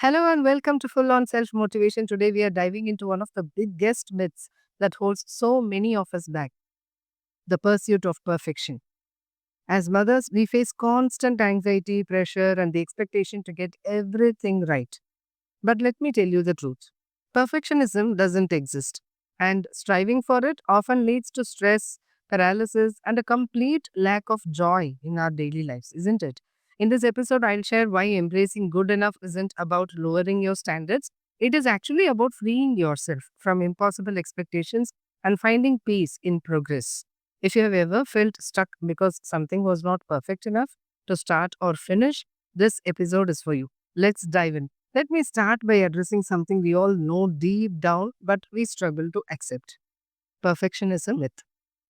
Hello and welcome to Full On Self Motivation. Today we are diving into one of the biggest myths that holds so many of us back, the pursuit of perfection. As mothers, we face constant anxiety, pressure, and the expectation to get everything right. But let me tell you the truth, perfectionism doesn't exist, and striving for it often leads to stress, paralysis, and a complete lack of joy in our daily lives, isn't it? In this episode, I'll share why embracing good enough isn't about lowering your standards. It is actually about freeing yourself from impossible expectations and finding peace in progress. If you have ever felt stuck because something was not perfect enough to start or finish, this episode is for you. Let's dive in. Let me start by addressing something we all know deep down, but we struggle to accept. Perfectionism myth.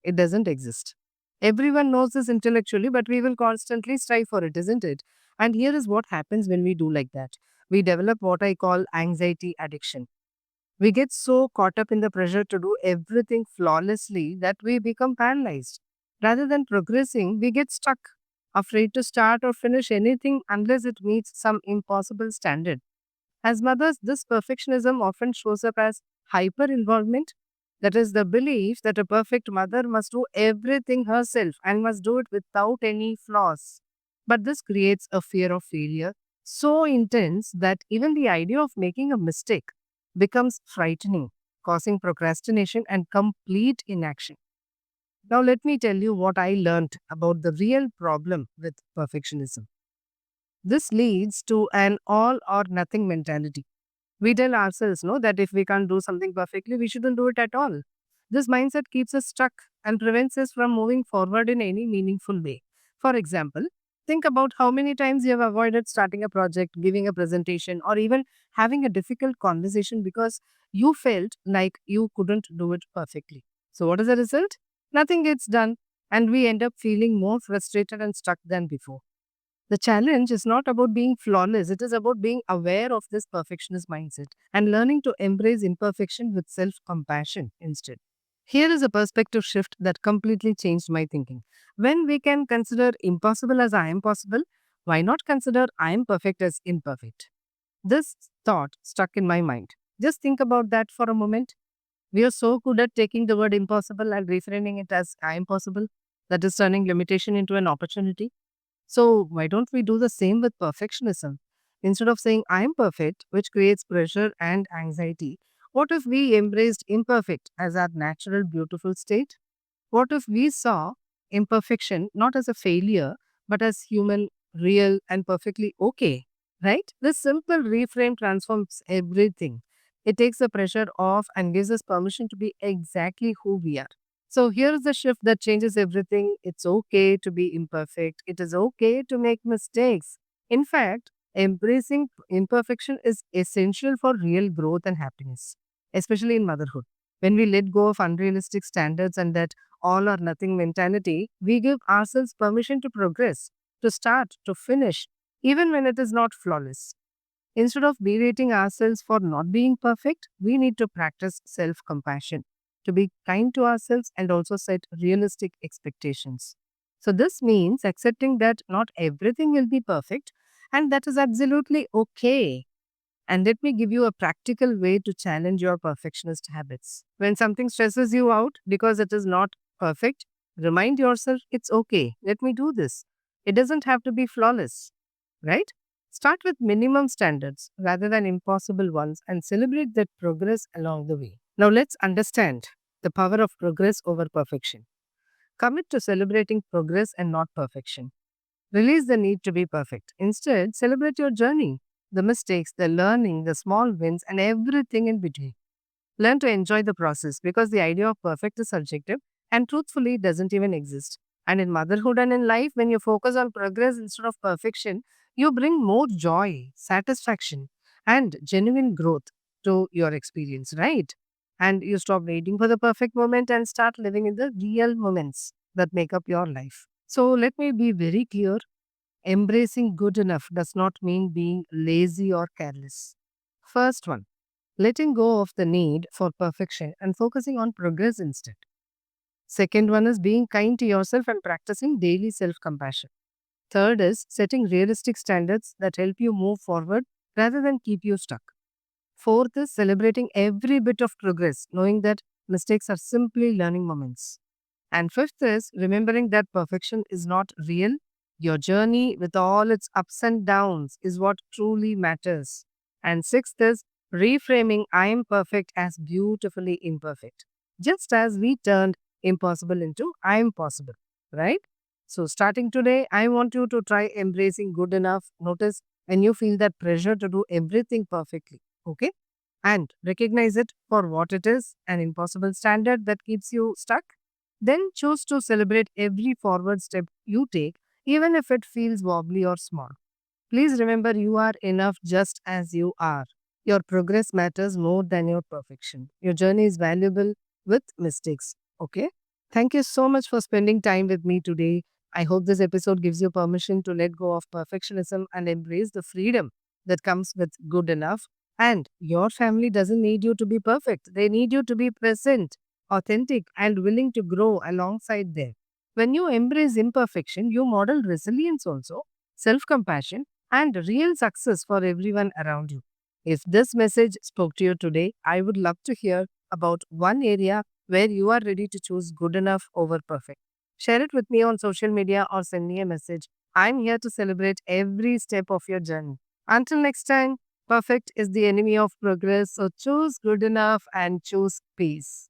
It doesn't exist. Everyone knows this intellectually, but we will constantly strive for it, isn't it? And here is what happens when we do like that. We develop what I call anxiety addiction. We get so caught up in the pressure to do everything flawlessly that we become paralyzed. Rather than progressing, we get stuck, afraid to start or finish anything unless it meets some impossible standard. As mothers, this perfectionism often shows up as hyper involvement. That is the belief that a perfect mother must do everything herself and must do it without any flaws. But this creates a fear of failure so intense that even the idea of making a mistake becomes frightening, causing procrastination and complete inaction. Now, let me tell you what I learned about the real problem with perfectionism. This leads to an all or nothing mentality. We tell ourselves, no, that if we can't do something perfectly, we shouldn't do it at all. This mindset keeps us stuck and prevents us from moving forward in any meaningful way. For example, think about how many times you have avoided starting a project, giving a presentation, or even having a difficult conversation because you felt like you couldn't do it perfectly. So, what is the result? Nothing gets done, and we end up feeling more frustrated and stuck than before. The challenge is not about being flawless, it is about being aware of this perfectionist mindset and learning to embrace imperfection with self compassion instead. Here is a perspective shift that completely changed my thinking. When we can consider impossible as I am possible, why not consider I am perfect as imperfect? This thought stuck in my mind. Just think about that for a moment. We are so good at taking the word impossible and reframing it as I am possible, that is turning limitation into an opportunity. So, why don't we do the same with perfectionism? Instead of saying I'm perfect, which creates pressure and anxiety, what if we embraced imperfect as our natural, beautiful state? What if we saw imperfection not as a failure, but as human, real, and perfectly okay? Right? This simple reframe transforms everything. It takes the pressure off and gives us permission to be exactly who we are. So here's the shift that changes everything. It's okay to be imperfect. It is okay to make mistakes. In fact, embracing imperfection is essential for real growth and happiness, especially in motherhood. When we let go of unrealistic standards and that all or nothing mentality, we give ourselves permission to progress, to start, to finish, even when it is not flawless. Instead of berating ourselves for not being perfect, we need to practice self compassion, to be kind to ourselves and also set realistic expectations. So, this means accepting that not everything will be perfect, and that is absolutely okay. And let me give you a practical way to challenge your perfectionist habits. When something stresses you out because it is not perfect, remind yourself it's okay. Let me do this. It doesn't have to be flawless, right? Start with minimum standards rather than impossible ones and celebrate that progress along the way. Now, let's understand the power of progress over perfection. Commit to celebrating progress and not perfection. Release the need to be perfect. Instead, celebrate your journey, the mistakes, the learning, the small wins, and everything in between. Learn to enjoy the process because the idea of perfect is subjective and truthfully doesn't even exist. And in motherhood and in life, when you focus on progress instead of perfection, you bring more joy, satisfaction, and genuine growth to your experience, right? And you stop waiting for the perfect moment and start living in the real moments that make up your life. So let me be very clear. Embracing good enough does not mean being lazy or careless. First one, letting go of the need for perfection and focusing on progress instead. Second one is being kind to yourself and practicing daily self compassion. Third is setting realistic standards that help you move forward rather than keep you stuck. Fourth is celebrating every bit of progress, knowing that mistakes are simply learning moments. And fifth is remembering that perfection is not real. Your journey, with all its ups and downs, is what truly matters. And sixth is reframing I am perfect as beautifully imperfect. Just as we turned impossible into I am possible, right? So, starting today, I want you to try embracing good enough. Notice when you feel that pressure to do everything perfectly, okay? And recognize it for what it is, an impossible standard that keeps you stuck. Then choose to celebrate every forward step you take, even if it feels wobbly or small. Please remember you are enough just as you are. Your progress matters more than your perfection. Your journey is valuable with mistakes. Okay? Thank you so much for spending time with me today. I hope this episode gives you permission to let go of perfectionism and embrace the freedom that comes with good enough. And your family doesn't need you to be perfect, they need you to be present, authentic, and willing to grow alongside them. When you embrace imperfection, you model resilience also, self compassion, and real success for everyone around you. If this message spoke to you today, I would love to hear about one area where you are ready to choose good enough over perfect. Share it with me on social media or send me a message. I'm here to celebrate every step of your journey. Until next time, perfect is the enemy of progress, so choose good enough and choose peace.